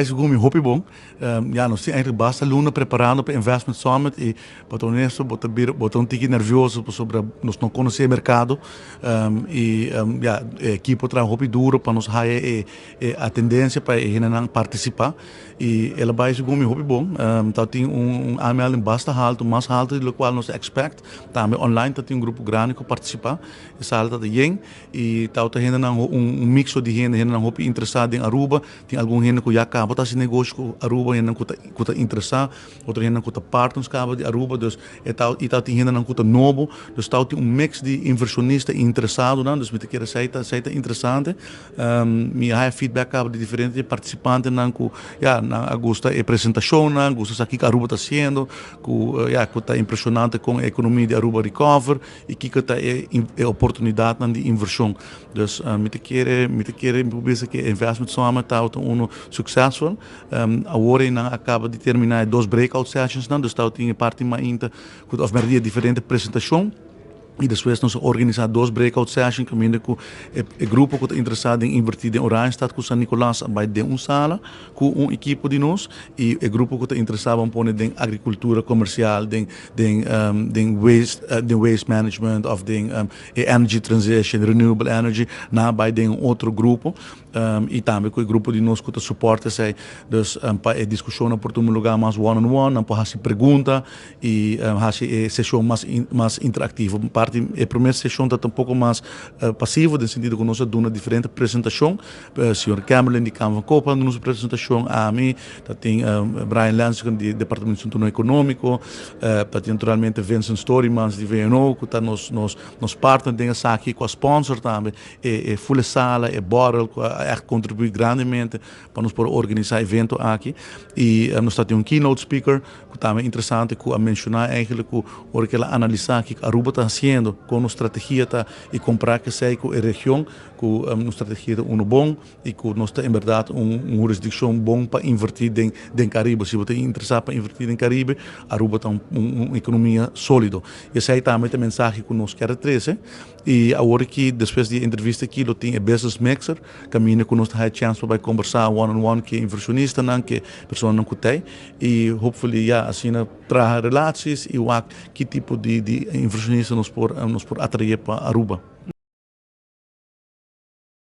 Is gumi hopi bom. Ja, nós temos eigenlijk basta luna preparando para investment summit e botar nisso, botar tiki nervioso sobre nós não conhecer o mercado ja, equipe tra hopi duro para nós hire a tendência para ele não participar e ela vai ser gumi hopi bom. Então tem aanmelding basta alto, mais alto do qual nós expect. Também online tem grupo grande que participa. E salta de yen e tal tem ainda mix de gente ainda não hopi interessado em Aruba, tem algum gente que já acaba esse negócio com Aruba ainda não está interessado, outro ainda não está partners de Aruba, dus e tal tem ainda não está novo, dus tal tem mix de inversionista interessado, não, dus met keer seita interessante, me há feedback de diferentes participantes não que ja na gosta a apresentação, não gosta aqui que Aruba está sendo, que ja que está impressionante com a economia de Aruba recover e que está a oportunidade de inversão, dus met keer que investment samen está succesvol. Agora acaba de terminar 2 breakout sessions, dus dat in parte mais ainda of meer diferente apresentação. E depois nós organizamos 2 breakout sessions, com o grupo que está interessado em investir em Oranjestad, com San Nicolás, vai de sala, com equipe de nós, e o grupo que está interessado em pôr em agricultura comercial, em waste management, of energy transition, renewable energy, vai de outro grupo. E também com o grupo de nós que está suporta, dus para a discussão por um lugar mais one-on-one, para fazer pergunta e fazer sessão mais interativa. A primeira sessão está um pouco mais passiva, no sentido que nós damos uma diferente apresentação. O Sr. Cameron, de Câmara Copa, dando uma apresentação a mim, tem Brian Lansing, do Departamento de Estudo Econômico, tem naturalmente Vincent Storymans, de VNO, que está nos partners, tem aqui com a sponsor também, full sala, Borrell, que echt contribui grandemente para nos organizar evento aqui. E nós temos keynote speaker, que também é interessante, que a mencionar eigenlijk, que ela analisar que a Aruba está fazendo, com a estratégia e comprar que sei com a região, com a estratégia bom e que nós temos, em verdade, uma jurisdição bom para investir em Caribe. Se você é interessado para investir em Caribe, a Aruba tem uma economia sólida. E essa é também a mensagem que nós queremos trazer. E agora que, depois da entrevista aqui, eu tenho a Business Mixer, caminho que nós temos a chance para conversar one-on-one com inversionista, que pessoa não tem. E, hopefully, assim, trazer relações e que tipo de inversionista nos por atrair para Aruba.